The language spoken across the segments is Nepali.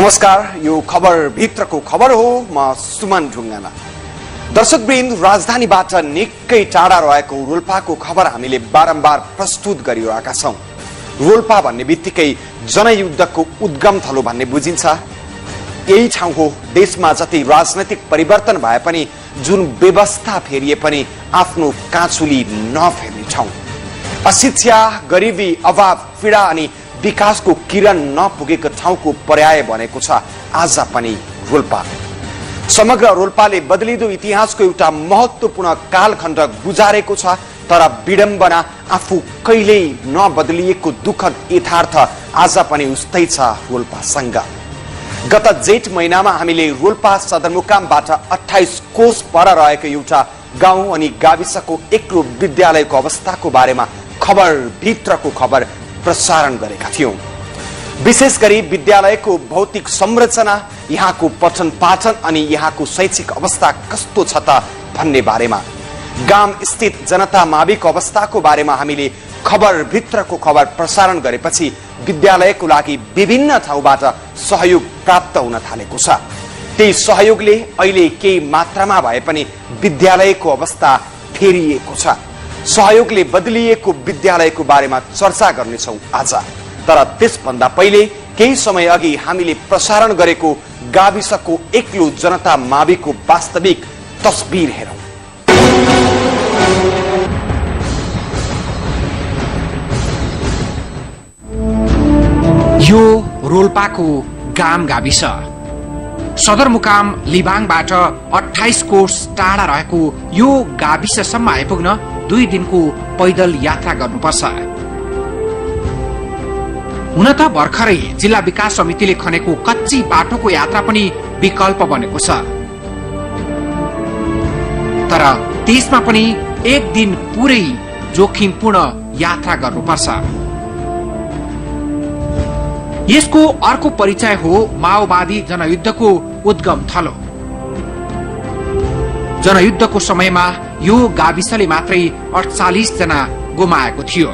नमस्कार, यो खबर भित्रको खबर हो। म सुमन ढुङ्गाना। दर्शकवृन्द, राजधानीबाट निकै टाढा रहेको रोल्पाको खबर हामीले बारम्बार प्रस्तुत गरिरहेका छौं। रोल्पा भन्ने बित्तिकै जनयुद्धको उद्गम थलो भन्ने बुझिन्छ। यही ठाउँ हो देशमा जति राजनैतिक परिवर्तन भए पनि जुन व्यवस्था फेरिए पनि आफ्नो काँचुली नफेर्ने ठाउँ। अशिक्षा, गरिबी, अभाव, पीडा अनि विकासको किरण नपुगेको ठाउँको पर्याय बनेको छ आज पनि रोल्पा। समग्र रोल्पाले बदलिदो इतिहासको एउटा महत्वपूर्ण कालखण्ड गुजारेको छ, तर विडम्बना आफू कहिल्यै नबदलिएको दुःखद यथार्थ आज पनि उस्तै छ रोल्पासँग। गत जेठ महिनामा हामीले रोल्पा सदरमुकामबाट 28 कोस पर रहेको एउटा गाउँ अनि गाविसको एक्लो विद्यालयको अवस्थाको बारेमा खबर भित्रको खबर प्रसारण गरेका थियौं। विशेष गरी विद्यालयको भौतिक संरचना, यहाँको पठन पाठन अनि यहाँको शैक्षिक अवस्था कस्तो छ त भन्ने बारेमा, गाम स्थित जनता माविको अवस्थाको बारेमा हामीले खबर भित्रको खबर प्रसारण गरेपछि विद्यालयको लागि विभिन्न ठाउँबाट सहयोग प्राप्त हुन थालेको छ। त्यही सहयोगले अहिले केही मात्रामा भए पनि विद्यालयको अवस्था फेरिएको छ। सहयोगले बदलिएको विद्यालयको बारेमा चर्चा गर्नेछौं आज। तर त्यसभन्दा पहिले केही समय अघि हामीले प्रसारण गरेको गाविसको एक्लो जनता माविको वास्तविक तस्बिर हेरौं। यो रोल्पाको गाम गाविस सदरमुकाम लिबाङबाट 28 कोस टाढा रहेको यो गाविससम्म आइपुग्न 2 दिनको पैदल यात्रा गर्नुपर्छ। हुन त भर्खरै जिल्ला विकास समितिले खनेको कच्ची बाटोको यात्रा पनि विकल्प बनेको छ, तर त्यसमा पनि 1 दिन पुरै जोखिमपूर्ण यात्रा गर्नुपर्छ। यसको अर्को परिचय हो माओवादी जनयुद्धको उद्गम थलो। जनयुद्धको समयमा यो गाविसले मात्रै 48 जना गुमाएको थियो।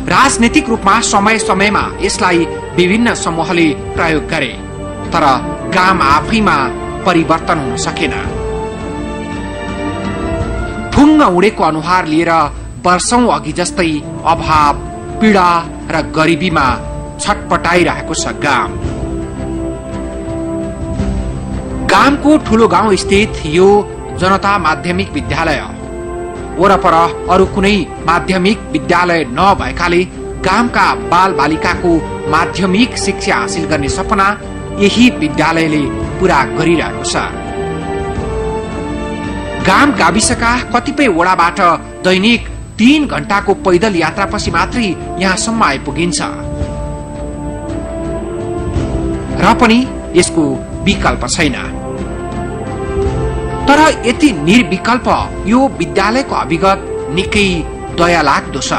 राजनीतिक रूपमा समय समयमा यसलाई विभिन्न समूहले प्रयोग गरे, तर गाम आफैमा परिवर्तन हुन सकेन। फुङ्ग उडेको अनुहार लिएर वर्षौं अघि जस्तै अभाव, पीडा र गरिबीमा छटपटाइरहेको छ गाम। गामको ठूलो गाउँ स्थित यो जनता माध्यमिक विद्यालय वरपर अरू कुनै माध्यमिक विद्यालय नभएकाले गामका बाल बालिकाको माध्यमिक शिक्षा हासिल गर्ने सपना यही विद्यालयले पूरा गरिरहेको छ। गाम गाविसका कतिपय वडाबाट दैनिक 3 घण्टाको पैदल यात्रापछि मात्रै यहाँसम्म आइपुगिन्छ, र पनि यसको विकल्प छैन। तर यति निर्विकल्प यो विद्यालयको अभिगत निकै दया लाग्दो छ।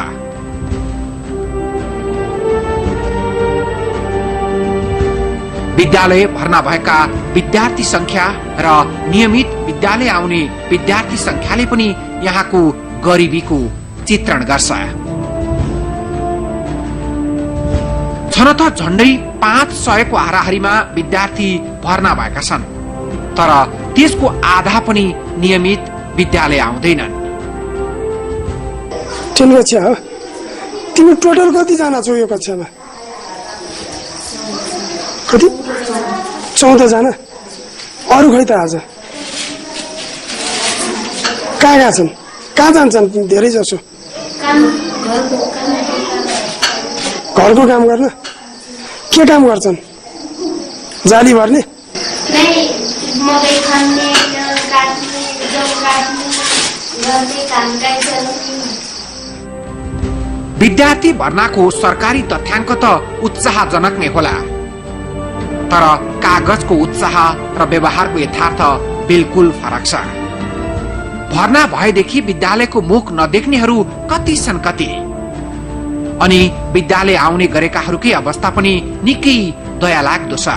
विद्यालय भर्ना भएका विद्यार्थी संख्या र नियमित विद्यालय आउने विद्यार्थी संख्याले पनि यहाँको गरिबीको चित्रण गर्छ। छन त झण्डै 500 को हाराहारीमा विद्यार्थी भर्ना भएका छन्, तर त्यसको आधा पनि नियमित विद्यालय आउँदैनन्। तीन कक्षा हो। तिमी टोटल कति जना छौ यो कक्षामा? कति? 14 जना। अरू खै त आज कहाँ छन्? कहाँ जान्छन् धेरै जसो? घरको काम गर्न। के काम गर्छन्? जाली भर्ने? विद्यार्थी भर्नाको सरकारी तथ्याङ्क त उत्साहजनक नै होला, तर कागजको उत्साह र व्यवहारको यथार्थ बिल्कुल फरक छ। भर्ना भएदेखि विद्यालयको मुख नदेख्नेहरू कति छन् कति, अनि विद्यालय आउने गरेकाहरूकै अवस्था पनि निकै दया लाग्दो छ।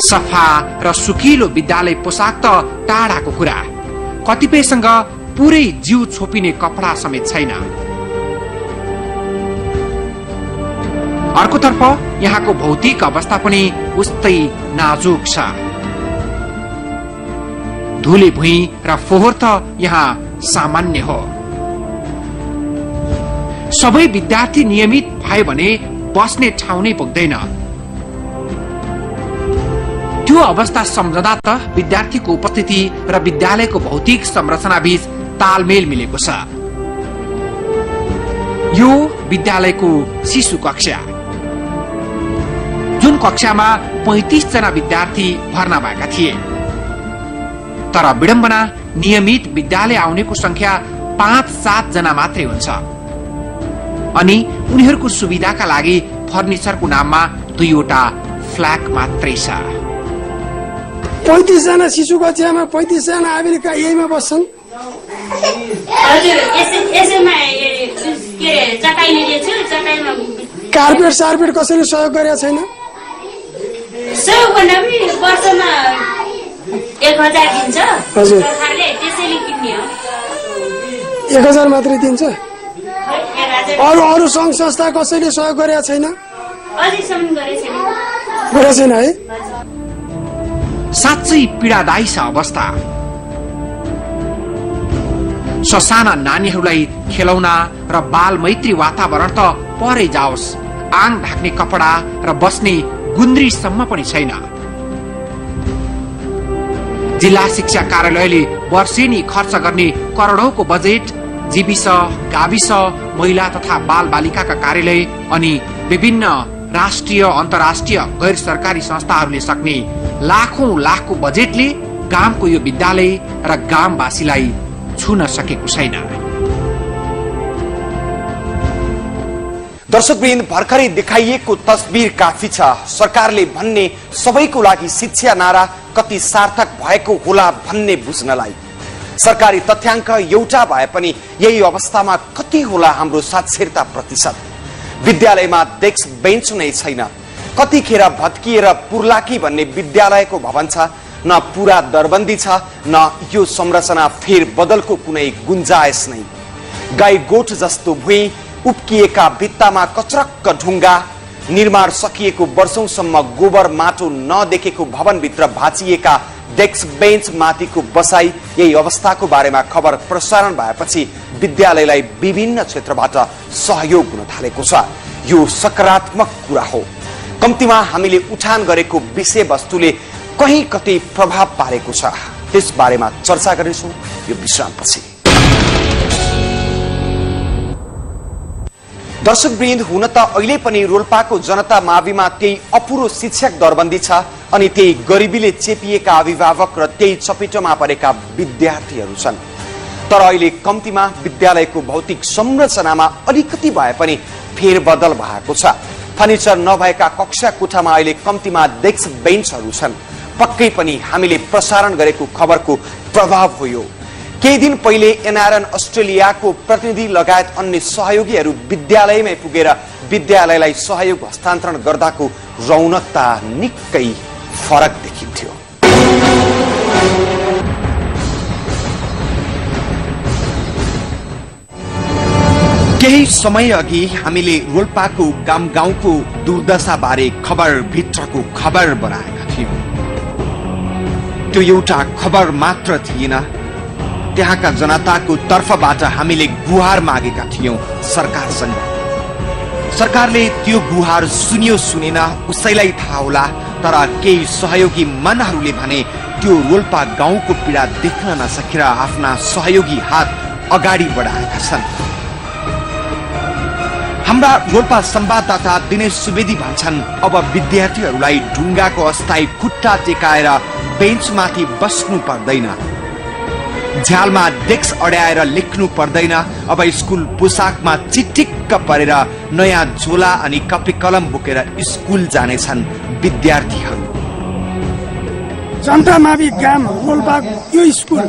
सफा र सुकिलो विद्यालय पोसाक त टाढाको कुरा, कतिपयसँग पुरै जिउ छोपिने कपडा समेत छैन। अर्कोतर्फ यहाँको भौतिक अवस्था पनि उस्तै नाजुक छ। धुली भुइँ र फोहोर त यहाँ सामान्य हो। सबै विद्यार्थी नियमित भए भने बस्ने ठाउँ नै पुग्दैन। त्यो अवस्था सम्झदा त विद्यार्थीको उपस्थिति र विद्यालयको भौतिक संरचना बीच तालमेल मिलेको छ। यो विद्यालयको शिशु कक्षा, जुन कक्षामा 35 जना विद्यार्थी भर्ना भएका थिए। तर विडम्बना नियमित विद्यालय आउनेको संख्या 5-7 जना मात्रै हुन्छ अनि उनीहरूको सुविधाका लागि फर्निचरको नाममा 2वटा फ्ल्याग मात्रै छ। 35 जना शिशु कक्षामा 35 जना अमेरिका यहीमा बस्छन्। कार्पेट सार्पेट कसैले सहयोग गरेका छैन। सहयोग गर्न पनि वर्षमा 1000 दिन्छ सरकारले, त्यसैले किन्ने हो। 1000 मात्रै दिन्छ। अरू संघ संस्था कसैले सहयोग गरेका छैन। अझैसम्म गरेको छैन है। साँच्चै पीडादायी छ अवस्था। ससाना नानीहरूलाई खेलौना र बाल मैत्री वातावरण त परै जाओस्, आङ ढाक्ने कपडा र बस्ने गुन्द्रीसम्म पनि छैन। जिल्ला शिक्षा कार्यालयले वर्षेनी खर्च गर्ने करोडौंको बजेट जीविस, गाविस, महिला तथा बाल बालिकाका कार्यालय अनि विभिन्न राष्ट्रिय अन्तर्राष्ट्रिय गैर सरकारी संस्थाहरूले सक्ने लाखौं बजेटले गामको यो विद्यालय र गामवासीलाई छुन सकेको छैन। दर्शकवृन्द, भर्खरै देखाइएको तस्बिर काफी छ। सरकारले भन्ने सबैको लागि शिक्षा नारा कति सार्थक भएको होला भन्ने बुझ्नलाई। सरकारी तथ्याङ्क एउटा भए पनि यही अवस्थामा कति होला हाम्रो साक्षरता प्रतिशत। विद्यालयमा डेस्क बेन्च नै छैन। कतिखेर भत्किएर पुर्लाकी भन्ने विद्यालयको भवन छ। न पूरा दरबन्दी छ, न यो संरचना फेर बदलको कुनै गुन्जायस नै। गाई गोठ जस्तो भुइँ, उप्किएका भित्तामा कचरक्क ढुङ्गा, निर्माण सकिएको वर्षौंसम्म गोबर माटो नदेखेको भवनभित्र भाँचिएका डेस्क बेन्च माथिको बसाई, यही अवस्थाको बारेमा खबर प्रसारण भएपछि विद्यालयलाई विभिन्न क्षेत्रबाट सहयोग हुन थालेको छ। यो सकारात्मक कुरा हो। कम्तीमा हामीले उठान गरेको विषयवस्तुले कहीँ कतै प्रभाव पारेको छ। त्यस बारेमा चर्चा गर्नेछौँ यो विश्रामपछि। दर्शकवृन्द, हुन त अहिले पनि रोल्पाको जनता माविमा त्यही अपुरो शिक्षक दरबन्दी छ अनि त्यही गरिबीले चेपिएका अभिभावक र त्यही चपेटमा परेका विद्यार्थीहरू छन्। तर अहिले कम्तीमा विद्यालयको भौतिक संरचनामा अलिकति भए पनि फेरबदल भएको छ। फर्निचर नभएका कक्षा कोठामा अहिले कम्तीमा डेस्क बेन्चहरू छन्। पक्कै पनि हामीले प्रसारण गरेको खबरको प्रभाव हो यो। केही दिन पहिले एनआरएन अस्ट्रेलियाको प्रतिनिधि लगायत अन्य सहयोगीहरू विद्यालयमै पुगेर विद्यालयलाई सहयोग हस्तान्तरण गर्दाको रौनकता निकै फरक देखिन्थ्यो। केही समय अघि हामीले रोल्पाको गाउँको दुर्दशा बारे खबर भित्रको खबर बनाएका थियौं। त्यो एउटा खबर मात्र थिएन, त्यहाँका जनताको तर्फबाट हामीले गुहार मागेका थियौं सरकारसँग। सरकारले त्यो गुहार सुन्यो सुनेन उसैलाई थाहा होला, तर केही सहयोगी मनहरूले भने त्यो रोल्पा गाउँको पीडा देख्न नसकेर आफ्ना सहयोगी हात अगाडि बढाएका छन्। हाम्रा रोल्पा संवाददाता दिनेश सुवेदी भन्छन्, अब विद्यार्थीहरूलाई ढुङ्गाको अस्थायी खुट्टा टेकाएर बेन्चमाथि बस्नु पर्दैन, झ्यालमा डेस्क अड्याएर लेख्नु पर्दैन। अब स्कुल पोसाकमा चिटिक्क परेर नयाँ झोला अनि कपी कलम बोकेर स्कुल जानेछन् विद्यार्थीहरू। जनता मावि गाम रोल्पा यो स्कुल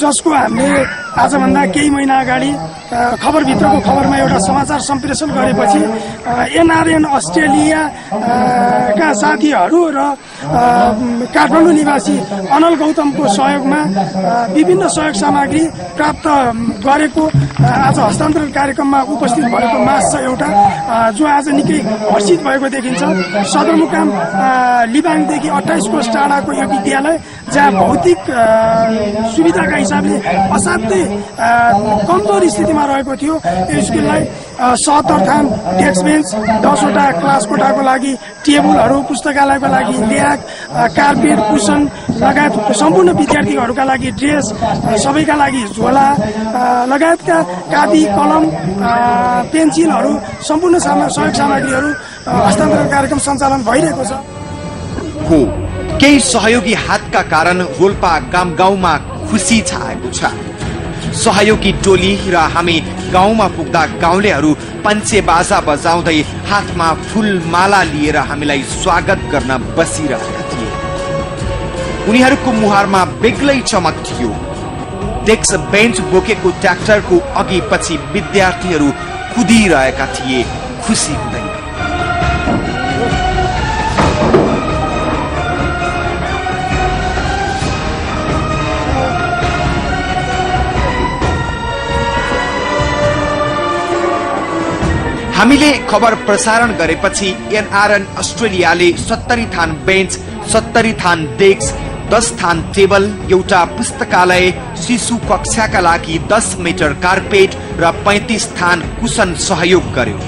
जसको हामीले आजभन्दा केही महिना अगाडि खबरभित्रको खबरमा एउटा समाचार सम्प्रेषण गरेपछि एनआरएन अस्ट्रेलियाका साथीहरू र काठमाडौँ निवासी अनल गौतमको सहयोगमा विभिन्न सहयोग सामग्री प्राप्त गरेको आज हस्तान्तरण कार्यक्रममा उपस्थित भएको मास छ एउटा जो आज निकै हर्षित भएको देखिन्छ। सदरमुकाम लिबाङदेखि 28 कोस टाढाको यो विद्यालय जहाँ भौतिक सुविधाका हिसाबले असाध्यै कमजोर स्थितिमा रहेको थियो यो स्कुललाई 70 थान डेस्क बेन्च 10 वटा क्लास कोठाको लागि टेबलहरू पुस्तकालयको लागि ल्याग कार्पेट कुसन लगायत सम्पूर्ण विद्यार्थीहरूका लागि ड्रेस सबैका लागि झोला लगायतका कापी कलम पेन्सिलहरू सम्पूर्ण सहयोग सामग्रीहरू हस्तान्तरण कार्यक्रम सञ्चालन भइरहेको छ। केही सहयोगी हातका कारण रोल्पा गाउँमा खुसी छाएको छ। सहयोगी टोली र हामी गाउँमा पुग्दा गाउँलेहरू पञ्चे बाजा बजाउँदै हातमा फूलमाला लिएर हामीलाई स्वागत गर्न बसिरहेका थिए। उनीहरूको मुहारमा बेग्लै चमक थियो। डेस्क बेन्च बोकेको ट्र्याक्टरको अघि पछि विद्यार्थीहरू कुदिरहेका थिए खुसी हुँदै। हामीले खबर प्रसारण गरेपछि एनआरएन अस्ट्रेलियाले 70 थान बेन्च 70 थान डेस्क 10 थान टेबल एउटा पुस्तकालय शिशु कक्षाका लागि 10 मिटर कार्पेट र 35 थान कुसन सहयोग गर्यो।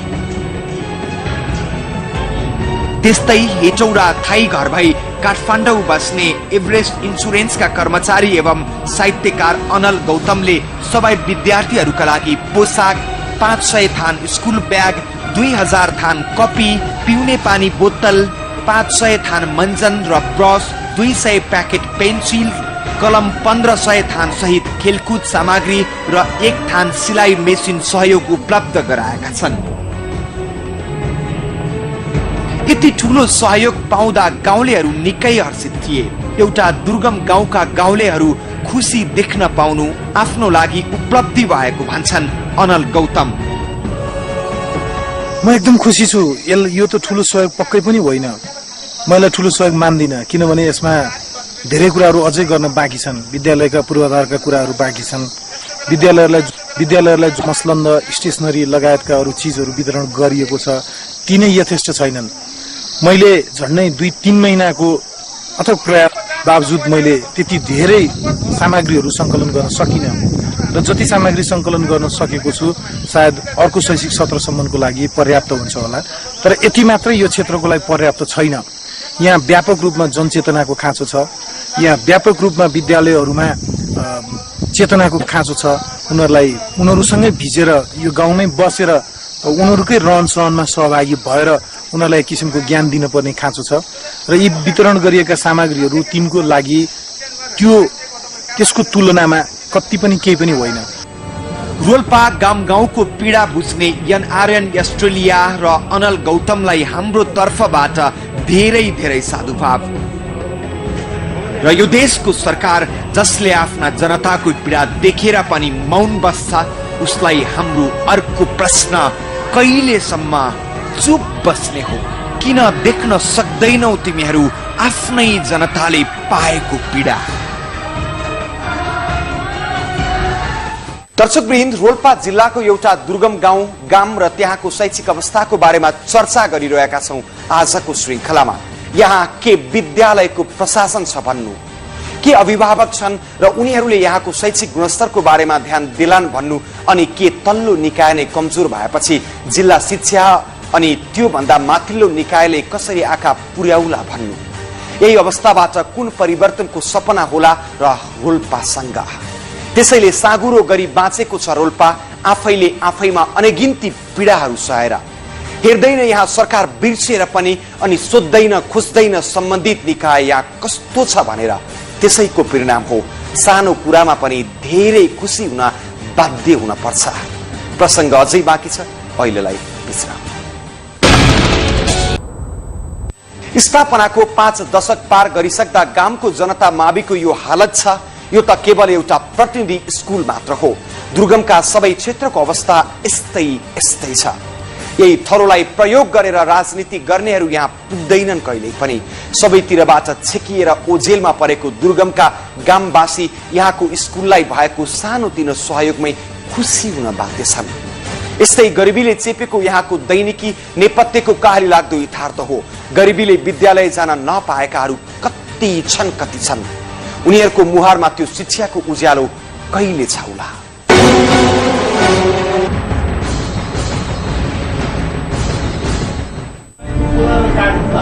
त्यस्तै हेटौडा थाई घर भई काठमाडौँ बस्ने एभरेस्ट इन्सुरेन्सका कर्मचारी एवं साहित्यकार अनल गौतमले सबै विद्यार्थीहरूका लागि पोसाक 500 थान स्कुल ब्याग 2000 थान कपी पिउने पानी बोतल 500 थान मञ्जन र ब्रस 200 प्याकेट पेन्सिल कलम 1500 थान सहित खेलकुद सामग्री र 1 थान सिलाइ मेसिन सहयोग उपलब्ध गराएका छन्। यति ठूलो सहयोग पाउँदा गाउँलेहरू निकै हर्षित थिए। एउटा दुर्गम गाउँका गाउँलेहरू खुसी देख्न पाउनु आफ्नो लागि उपलब्धि भएको भन्छन् अनल गौतम। म एकदम खुसी छु। यो त ठूलो सहयोग पक्कै पनि होइन। मैले ठूलो सहयोग मान्दिनँ किनभने यसमा धेरै कुराहरू अझै गर्न बाँकी छन्। विद्यालयका पूर्वाधारका कुराहरू बाँकी छन्। विद्यालयलाई मसलन्द स्टेसनरी लगायतका अरू चीजहरू वितरण गरिएको छ ती नै यथेष्ट छैनन्। मैले झन्डै 2-3 महिनाको अथक प्रयास बावजुद मैले त्यति धेरै सामग्रीहरू संकलन गर्न सकिनँ र जति सामग्री संकलन गर्न सकेको छु सायद अर्को शैक्षिक सत्रसम्मको लागि पर्याप्त हुन्छ होला। तर यति मात्रै यो क्षेत्रको लागि पर्याप्त छैन। यहाँ व्यापक रूपमा जनचेतनाको खाँचो छ। यहाँ व्यापक रूपमा विद्यालयहरूमा चेतनाको खाँचो छ। उनीहरूसँगै भिजेर यो गाउँमै बसेर उनीहरूकै रहन सहनमा सहभागी भएर उनीहरूलाई एक किसिमको ज्ञान दिनुपर्ने खाँचो छ र यी वितरण गरिएका सामग्रीहरू तिनको लागि त्यसको तुलनामा कति पनि केही पनि होइन। रोल्पा गाउँको पीडा बुझ्ने एनआरएन अस्ट्रेलिया र अनल गौतमलाई हाम्रो तर्फबाट धेरै धेरै साधुभाव। र यो देशको सरकार जसले आफ्ना जनताको पीडा देखेर पनि मौन बस्छ उसलाई हाम्रो अर्को प्रश्न कहिलेसम्म चुप बस्ने हो? किन देख्न सक्दैनौ तिमीहरू आफ्नै जनताले पाएको पीडा? दर्शकवृन्द, रोल्पा जिल्लाको एउटा दुर्गम गाउँ र त्यहाँको शैक्षिक अवस्थाको बारेमा चर्चा गरिरहेका छौं आजको श्रृंखलामा। यहाँ के विद्यालयको प्रशासन छ भन्नु, के अभिभावक छन् र उनीहरूले यहाँको शैक्षिक गुणस्तरको बारेमा ध्यान दिलान् भन्नु, अनि के तल्लो निकाय नै कमजोर भएपछि जिल्ला शिक्षा अनि त्यो भन्दा माथिल्लो निकायले कसरी आँखा पुर्याउला भन्नु। यही अवस्थाबाट कुन परिवर्तनको सपना होला र रोल्पासँग? त्यसैले साँगुरो गरी बाँचेको छ रोल्पा आफैमा अनेगिन्ती पीडाहरू सहेर। हेर्दैन यहाँ सरकार बिर्सिएर पनि अनि सोध्दैन खोज्दैन सम्बन्धित निकाय यहाँ कस्तो छ भनेर। त्यसैको परिणाम हो सानो कुरामा पनि धेरै खुसी हुन बाध्य हुन पर्छ। प्रसंग अझै बाँकी छ, अहिलेलाई विश्राम। स्थापनाको 5 दशक पार गरिसक्दा गामको जनता माविको यो हालत छ, यो त केवल एउटा प्रतिनिधि स्कुल मात्र हो। दुर्गमका सबै क्षेत्रको अवस्था यस्तै छ। यही थरोलाई प्रयोग गरेर राजनीति गर्नेहरू यहाँ पुग्दैनन् कहिल्यै पनि। सबैतिरबाट छेकिएर ओझेलमा परेको दुर्गमका गामवासी यहाँको स्कुललाई भएको सानोतिनो सहयोगमै खुसी हुन बाध्य छन्। यस्तै गरिबीले चेपेको यहाँको दैनिकी नेपथ्यको काहली लाग्दो यथार्थ हो। गरिबीले विद्यालय जान नपाएकाहरू कति छन्। उनीहरूको मुहारमा त्यो शिक्षाको उज्यालो कहिले छाउला?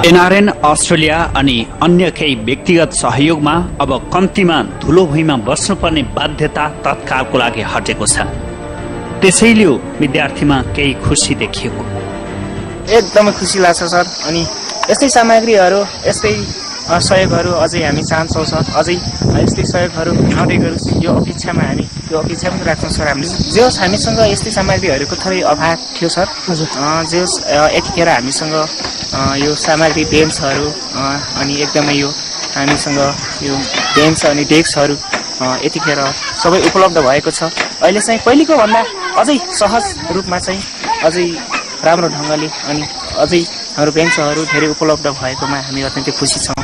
एनआरएन अस्ट्रेलिया अनि अन्य केही व्यक्तिगत सहयोगमा अब कम्तीमा धुलो भुइँमा बस्नुपर्ने बाध्यता तत्कालको लागि हटेको छ। त्यसैले विद्यार्थीमा केही खुसी देखिएको। एकदमै खुसी लाग्छ सर। अनि यस्तै सामग्रीहरू, यस्तै सहयोगहरू अझै हामी चाहन्छौँ सर। अझै यस्तै सहयोगहरू आउँदै गरोस्। यो अपेक्षामा हामी यो अपेक्षा पनि राख्छौँ सर। हामीले जे होस् हामीसँग यस्तै सामग्रीहरूको थोरै अभाव थियो सर। जे होस् यतिखेर हामीसँग यो सामग्री बेन्चहरू अनि एकदमै यो हामीसँग यो बेन्च अनि डेस्कहरू यतिखेर सबै उपलब्ध भएको छ। अहिले चाहिँ पहिलेको भन्दा अझै सहज रूपमा चाहिँ अझै राम्रो ढङ्गले अनि अझै हाम्रो बेन्चहरू धेरै उपलब्ध भएकोमा हामी अत्यन्तै खुसी छौँ।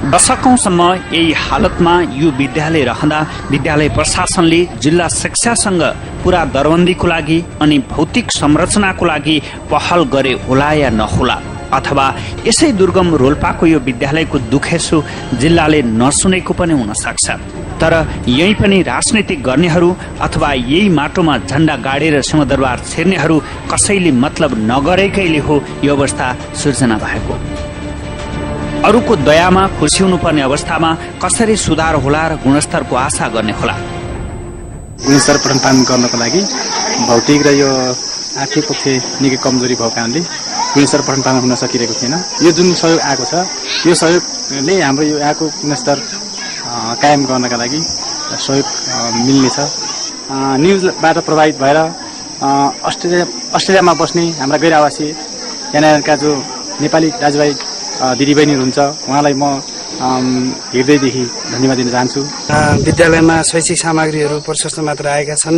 दशकौंसम्म यही हालतमा यो विद्यालय रहँदा विद्यालय प्रशासनले जिल्ला शिक्षासँग पूरा दरबन्दीको लागि अनि भौतिक संरचनाको लागि पहल गरे होला या नहोला, अथवा यसै दुर्गम रोल्पाको यो विद्यालयको दुखेसो जिल्लाले नसुनेको पनि हुन सक्छ। तर यही पनि राजनीतिक गर्नेहरू अथवा यही माटोमा झण्डा गाडेर सिंहदरबार छिर्नेहरू कसैले मतलब नगरेकैले हो यो अवस्था सृजना भएको। अरूको दयामा खुसी हुनुपर्ने अवस्थामा कसरी सुधार होला र गुणस्तरको आशा गर्ने होला? गुणस्तर पठनपाठन गर्नको लागि भौतिक र यो आर्थिक पक्ष निकै कमजोरी भएको कारणले गुणस्तर पठनपाठन हुन सकिरहेको थिएन। यो जुन सहयोग आएको छ यो सहयोगले हाम्रो यो यहाँको गुणस्तर कायम गर्नका लागि सहयोग मिल्नेछ। न्युजबाट प्रभावित भएर अस्ट्रेलियामा बस्ने हाम्रा गैर आवासीय यहाँका जो नेपाली दाजुभाइ दिदीबहिनीहरू हुन्छ उहाँलाई म हृदयदेखि धन्यवाद दिन चाहन्छु। विद्यालयमा शैक्षिक सामग्रीहरू प्रशस्त मात्रा आएका छन्,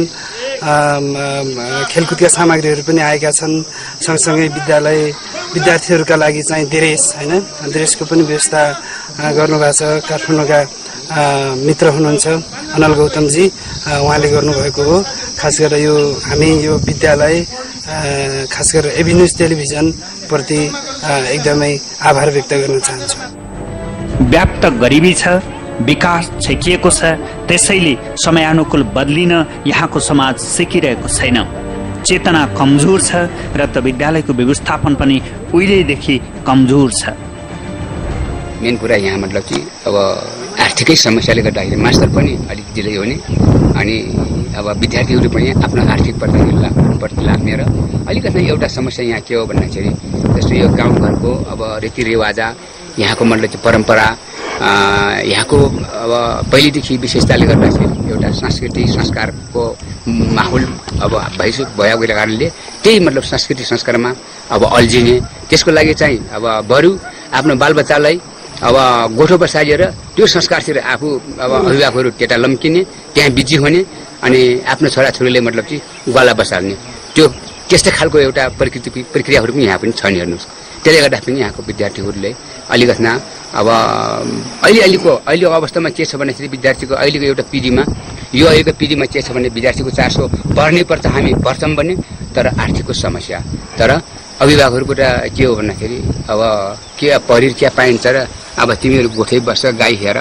खेलकुदका सामग्रीहरू पनि आएका छन्। सँगसँगै विद्यार्थीहरूका लागि चाहिँ ड्रेस ड्रेसको पनि व्यवस्था गर्नुभएको छ। काठमाडौँका मित्र हुनुहुन्छ अनल गौतमजी, उहाँले गर्नुभएको हो। खास गरेर हामी यो विद्यालय खास गरेर एभिन्युज टेलिभिजन प्रति एकदमै आभार व्यक्त गर्न चाहन्छु। व्याप्त गरिबी छ, विकास छेकिएको छ, त्यसैले समयानुकूल बदलिन यहाँको समाज सिकिरहेको छैन। चेतना कमजोर छ र त विद्यालयको व्यवस्थापन पनि उहिलेदेखि कमजोर छ। मेन कुरा यहाँ मतलब कि अब आर्थिकै समस्याले गर्दाखेरि मास्टर पनि अलिक ढिलै हुने अनि अब विद्यार्थीहरू पनि आफ्नो आर्थिक प्रति लाग्ने र अलिकति एउटा समस्या यहाँ के हो भन्दाखेरि जस्तो यो गाउँघरको अब रीतिरिवाज यहाँको मतलब चाहिँ परम्परा यहाँको अब पहिलेदेखि विशेषताले गर्दाखेरि एउटा सांस्कृतिक संस्कारको माहौल अब भएको कारणले त्यही मतलब सांस्कृतिक संस्कारमा अब अल्झिने, त्यसको लागि चाहिँ अब बरु आफ्नो बालबच्चालाई अब गोठो बसालेर त्यो संस्कारतिर आफू अब अभिभावकहरू केटा लम्किने, त्यहाँ बिजी हुने अनि आफ्नो छोराछोरीले मतलब चाहिँ गला बसाल्ने, त्यो त्यस्तै खालको एउटा प्रक्रियाहरू पनि यहाँ पनि छन्। हेर्नुहोस्, त्यसले गर्दा पनि यहाँको विद्यार्थीहरूले अलिकति अब अहिलेको अवस्थामा के छ भन्दाखेरि विद्यार्थीको अहिलेको एउटा पिँढीमा अहिलेको पिँढीमा के छ भने विद्यार्थीको चासो बढ्नै पर्छ, हामी बढ्छौँ भने, तर आर्थिकको समस्या। तर अभिभावकहरूको त के हो भन्दाखेरि अब के पढेर क्या पाइन्छ र अब तिमीहरू गोठै बस्छ, गाई हेर,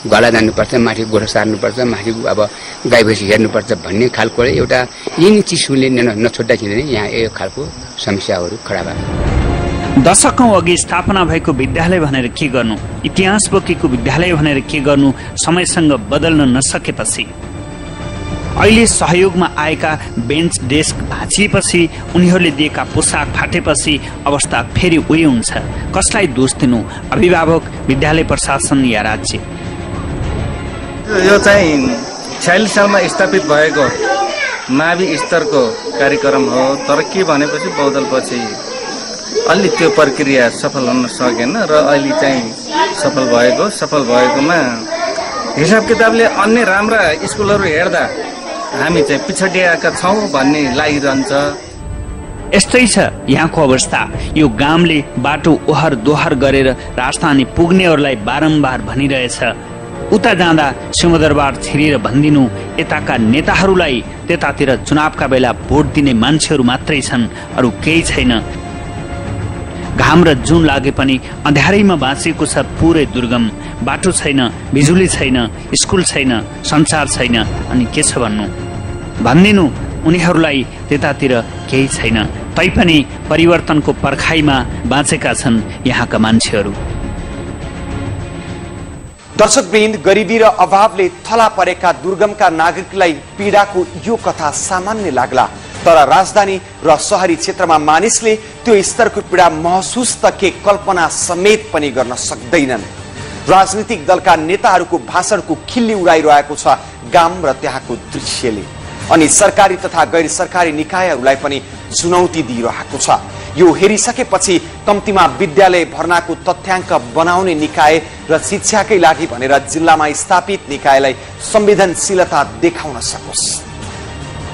गला जानुपर्छ, माथि गोठो सार्नुपर्छ, माथि अब गाई भैँसी हेर्नुपर्छ भन्ने खालको एउटा यही चिसोले नछोड्दाखेरि यहाँ यो खालको समस्याहरू खडा भयो। दशकौं अघि स्थापना भएको विद्यालय भनेर के गर्नु, इतिहास बोकेको विद्यालय भनेर के गर्नु समयसँग बदल्न नसकेपछि, अहिले सहयोगमा आएका बेन्च डेस्क भाँचिएपछि, उनीहरूले दिएका पोसाक फाटेपछि अवस्था फेरि उही हुन्छ। कसलाई दोष दिनु, अभिभावक, विद्यालय प्रशासन या राज्य? यो चाहिँ 46 सालमा स्थापित भएको मावि स्तरको कार्यक्रम हो। तर के भनेपछि बौद्धलपछि अलि त्यो प्रक्रिया सफल हुन सकेन र अहिले चाहिँ सफल भएकोमा हिसाब किताबले अन्य राम्रा स्कुलहरू हेर्दा हामी चाहिँ पिछडिएका छौँ भन्ने लागिरहन्छ। यस्तै छ यहाँको अवस्था। यो गाउँले बाटो ओहर दोहर गरेर राजधानी पुग्नेहरूलाई बारम्बार भनिरहेछ, उता जाँदा सिंहदरबार छिरेर भनिदिनु, यताका नेताहरूलाई त्यतातिर चुनावका बेला भोट दिने मान्छेहरू मात्रै छन्, अरू केही छैन। घाम र जुन लागे पनि अँध्यारैमा बाँचेको छ पुरै दुर्गम। बाटो छैन, बिजुली छैन, स्कुल छैन, संसार छैन, अनि के छ भन्नु? भनिदिनु उनीहरूलाई त्यतातिर केही छैन। तैपनि परिवर्तनको पर्खाइमा बाँचेका छन् यहाँका मान्छेहरू। दर्शकवृन्द, गरिबी र अभावले थला परेका दुर्गमका नागरिकलाई पीडाको यो कथा सामान्य लाग्ला, तर राजधानी र शहरी क्षेत्रमा मानिसले त्यो स्तरको पीडा महसुस त के कल्पना समेत पनि गर्न सक्दैनन्। राजनीतिक दलका नेताहरूको भाषणको खिल्ली उडाइरहेको छ गाम र त्यहाँको दृश्यले, अनि सरकारी तथा गैर सरकारी निकायहरूलाई पनि चुनौती दिइरहेको छ। यो हेरिसकेपछि कम्तीमा विद्यालय भर्नाको तथ्याङ्क बनाउने निकाय र शिक्षाकै लागि भनेर जिल्लामा स्थापित निकायलाई संवेदनशीलता देखाउन सकोस्।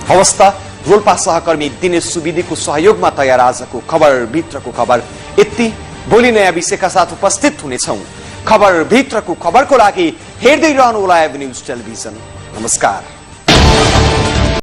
हवस् त, रोल्पा सहकर्मी दिनेश सुवेदीको सहयोगमा तयार आजको खबरभित्रको खबर यति। भोलि नयाँ विषयका साथ उपस्थित हुनेछौँ। खबरभित्रको खबरको लागि हेर्दै रहनुहोला एभ न्यूज टेलिभिजन। नमस्कार।